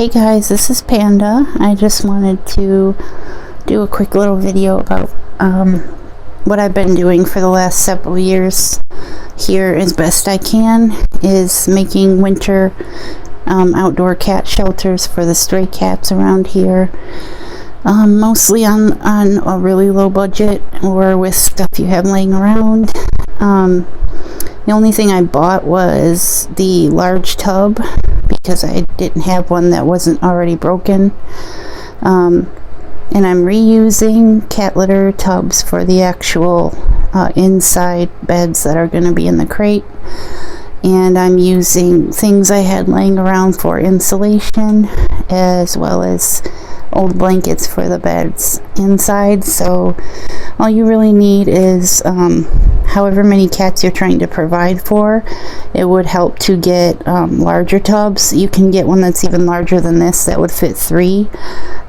Hey guys, this is Panda. I just wanted to do a quick little video about what I've been doing for the last several years here as best I can, is making winter outdoor cat shelters for the stray cats around here, mostly on a really low budget or with stuff you have laying around. The only thing I bought was the large tub because I didn't have one that wasn't already broken. And I'm reusing cat litter tubs for the actual inside beds that are going to be in the crate. And I'm using things I had laying around for insulation, as well as old blankets for the beds inside. So all you really need is however many cats you're trying to provide for. It would help to get larger tubs. You can get one that's even larger than this that would fit 3.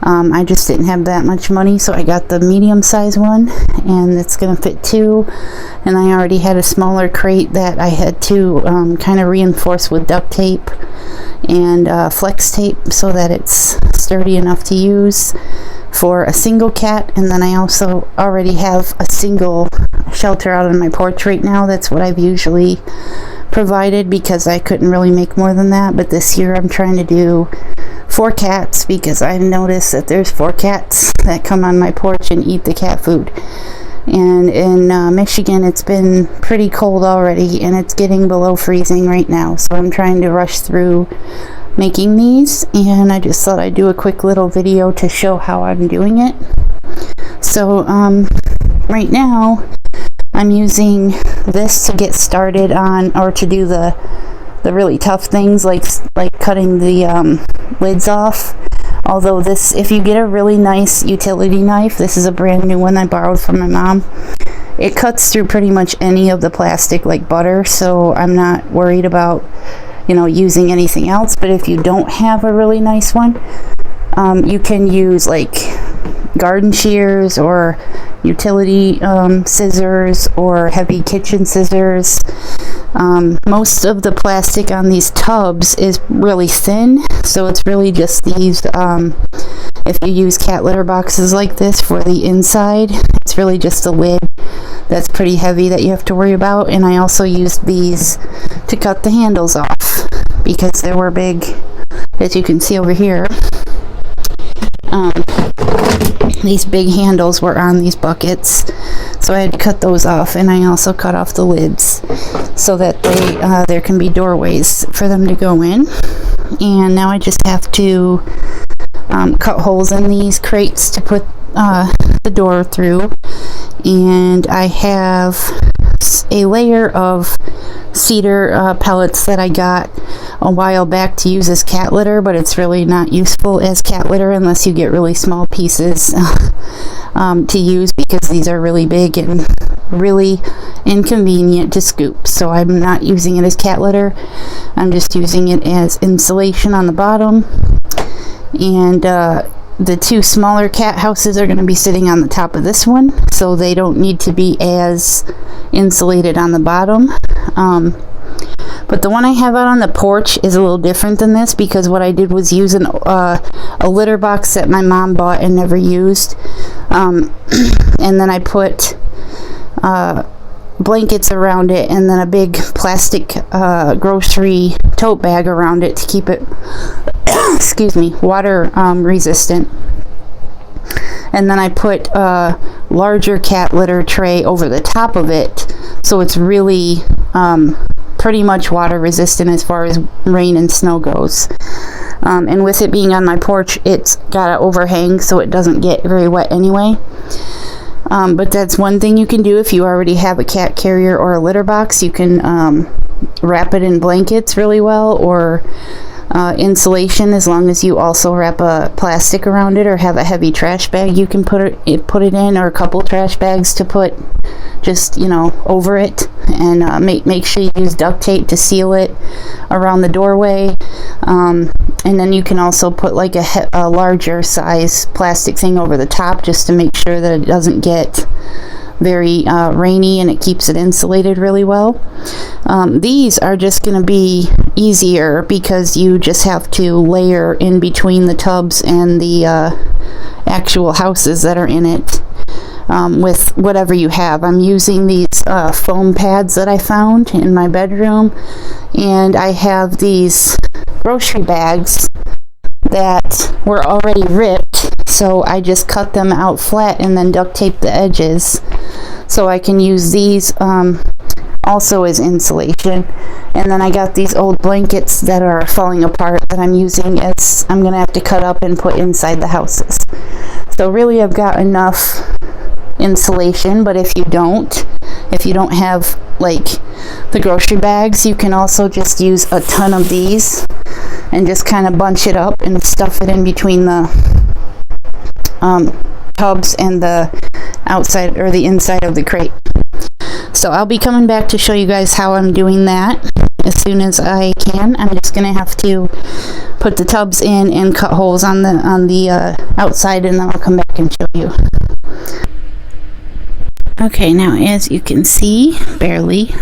I just didn't have that much money, so I got the medium size one, and it's gonna fit 2. And I already had a smaller crate that I had to kind of reinforce with duct tape and flex tape so that it's sturdy enough to use for a single cat. And then I also already have a single shelter out on my porch right now. That's what I've usually provided because I couldn't really make more than that. But this year I'm trying to do 4 cats because I've noticed that there's 4 cats that come on my porch and eat the cat food. And in Michigan it's been pretty cold already, and it's getting below freezing right now, so I'm trying to rush through making these, and I just thought I'd do a quick little video to show how I'm doing it. So right now I'm using this to get started on, or to do the really tough things like cutting the lids off. Although this, if you get a really nice utility knife, this is a brand new one I borrowed from my mom, it cuts through pretty much any of the plastic like butter, so I'm not worried about, you know, using anything else. But if you don't have a really nice one, you can use like garden shears or utility scissors or heavy kitchen scissors. Most of the plastic on these tubs is really thin, so it's really just these, if you use cat litter boxes like this for the inside, it's really just a lid that's pretty heavy that you have to worry about. And I also used these to cut the handles off because they were big, as you can see over here. These big handles were on these buckets, so I had to cut those off, and I also cut off the lids so that there can be doorways for them to go in. And now I just have to cut holes in these crates to put the door through. And I have a layer of cedar pellets that I got a while back to use as cat litter, but it's really not useful as cat litter unless you get really small pieces to use, because these are really big and really inconvenient to scoop. So I'm not using it as cat litter. I'm just using it as insulation on the bottom. And the 2 smaller cat houses are going to be sitting on the top of this one, so they don't need to be as insulated on the bottom. But the one I have out on the porch is a little different than this, because what I did was use a litter box that my mom bought and never used. And then I put blankets around it, and then a big plastic grocery tote bag around it to keep it excuse me, water resistant. And then I put a larger cat litter tray over the top of it, so it's really pretty much water resistant as far as rain and snow goes. And with it being on my porch, it's got an overhang so it doesn't get very wet anyway. But that's one thing you can do if you already have a cat carrier or a litter box. You can wrap it in blankets really well, or insulation, as long as you also wrap a plastic around it or have a heavy trash bag you can put it in, or a couple trash bags to put just, you know, over it. And make sure you use duct tape to seal it around the doorway. And then you can also put like a larger size plastic thing over the top, just to make sure that it doesn't get very rainy and it keeps it insulated really well. These are just going to be easier because you just have to layer in between the tubs and the actual houses that are in it with whatever you have. I'm using these foam pads that I found in my bedroom, and I have these grocery bags that were already ripped, so I just cut them out flat and then duct tape the edges, so I can use these also as insulation. And then I got these old blankets that are falling apart that I'm using as I'm gonna have to cut up and put inside the houses. So really I've got enough insulation, but if you don't have like the grocery bags, you can also just use a ton of these and just kind of bunch it up and stuff it in between the tubs and the outside or the inside of the crate. So I'll be coming back to show you guys how I'm doing that as soon as I can. I'm just gonna have to put the tubs in and cut holes on the outside, and then I'll come back and show you. Okay, now as you can see, barely,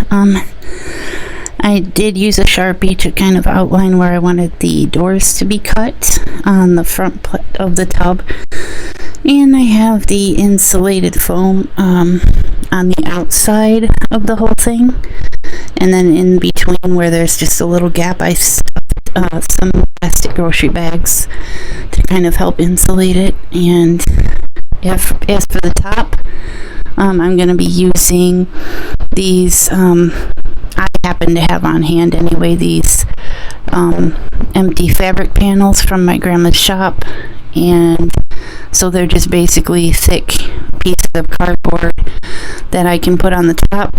I did use a Sharpie to kind of outline where I wanted the doors to be cut on the front of the tub. And I have the insulated foam on the outside of the whole thing. And then in between where there's just a little gap, I stuffed some plastic grocery bags to kind of help insulate it. And as for the top, I'm going to be using these, I happen to have on hand anyway, these empty fabric panels from my grandma's shop. And so they're just basically thick pieces of cardboard that I can put on the top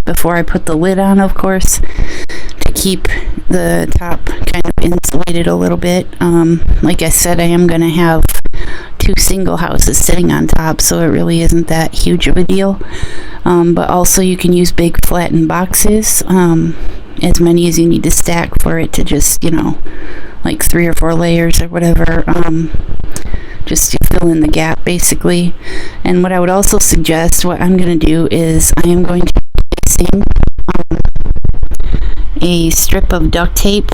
before I put the lid on, of course, to keep the top kind of insulated a little bit. Like I said, I am going to have 2 single houses sitting on top, so it really isn't that huge of a deal. But also you can use big flattened boxes, as many as you need to stack for it to just, like 3 or 4 layers or whatever, just to fill in the gap basically. And what I would also suggest, what I'm going to do is I am going to be placing a strip of duct tape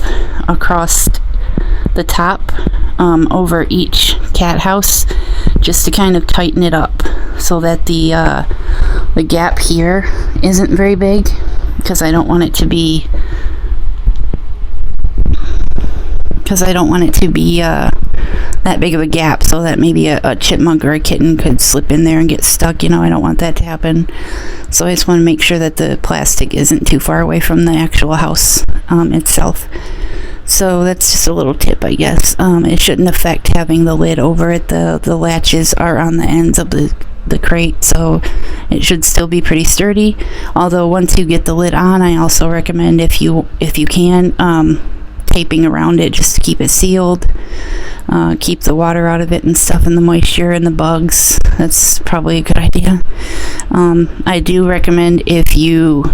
across the top over each cat house, just to kind of tighten it up so that the gap here isn't very big, because I don't want it to be that big of a gap, so that maybe a chipmunk or a kitten could slip in there and get stuck. I don't want that to happen. So I just want to make sure that the plastic isn't too far away from the actual house itself. So that's just a little tip, I guess. It shouldn't affect having the lid over it. The latches are on the ends of the crate, so it should still be pretty sturdy. Although once you get the lid on, I also recommend, if you can, taping around it just to keep it sealed, keep the water out of it and stuff, and the moisture and the bugs. That's probably a good idea. I do recommend, if you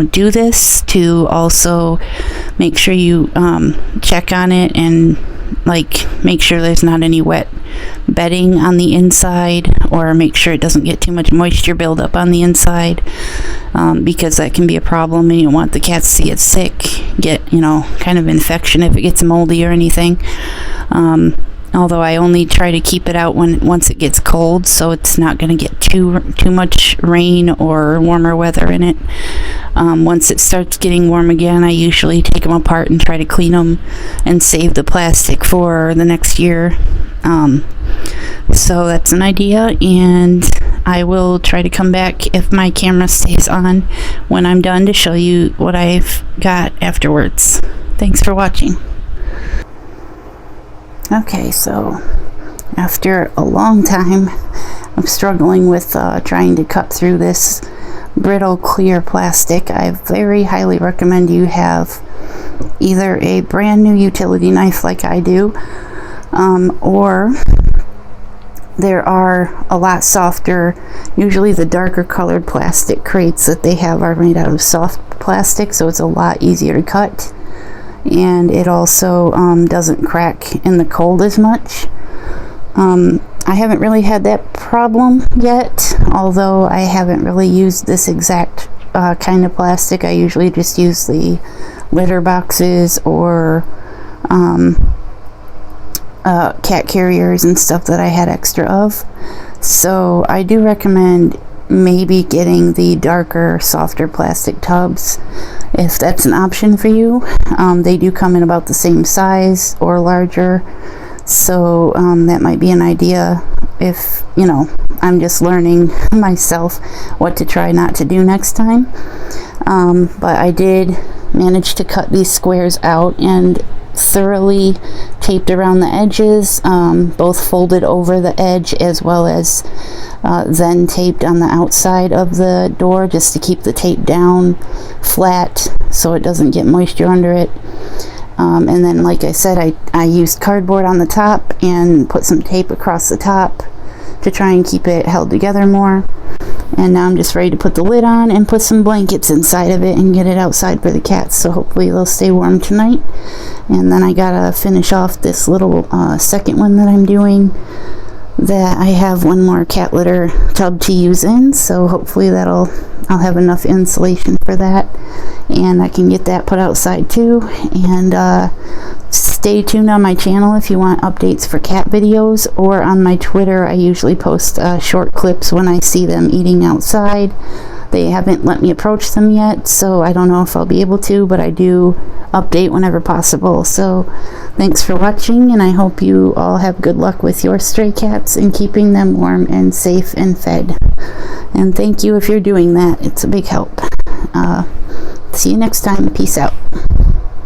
do this, to also make sure you check on it and make sure there's not any wet bedding on the inside, or make sure it doesn't get too much moisture buildup on the inside, because that can be a problem, and you don't want the cats to get sick, get kind of infection if it gets moldy or anything. Although I only try to keep it out once it gets cold, so it's not going to get too much rain or warmer weather in it. Once it starts getting warm again, I usually take them apart and try to clean them and save the plastic for the next year. So that's an idea, and I will try to come back, if my camera stays on, when I'm done, to show you what I've got afterwards. Thanks for watching. Okay, so after a long time of struggling with trying to cut through this brittle clear plastic, I very highly recommend you have either a brand new utility knife like I do, or there are a lot softer, usually the darker colored plastic crates that they have are made out of soft plastic, so it's a lot easier to cut. And it also doesn't crack in the cold as much. I haven't really had that problem yet, although I haven't really used this exact kind of plastic. I usually just use the litter boxes or cat carriers and stuff that I had extra of. So I do recommend maybe getting the darker, softer plastic tubs if that's an option for you. They do come in about the same size or larger, so that might be an idea if, you know, I'm just learning myself what to try not to do next time. But I did manage to cut these squares out and thoroughly taped around the edges, both folded over the edge as well as then taped on the outside of the door, just to keep the tape down flat so it doesn't get moisture under it. And then, like I said, I used cardboard on the top and put some tape across the top to try and keep it held together more. And now I'm just ready to put the lid on and put some blankets inside of it and get it outside for the cats, so hopefully they'll stay warm tonight. And then I gotta finish off this little second one that I'm doing, that I have one more cat litter tub to use in, so hopefully I'll have enough insulation for that, and I can get that put outside too. And stay tuned on my channel if you want updates for cat videos, or on my Twitter I usually post short clips when I see them eating outside. They haven't let me approach them yet, so I don't know if I'll be able to, but I do update whenever possible. So thanks for watching, and I hope you all have good luck with your stray cats and keeping them warm and safe and fed. And thank you if you're doing that. It's a big help. See you next time. Peace out.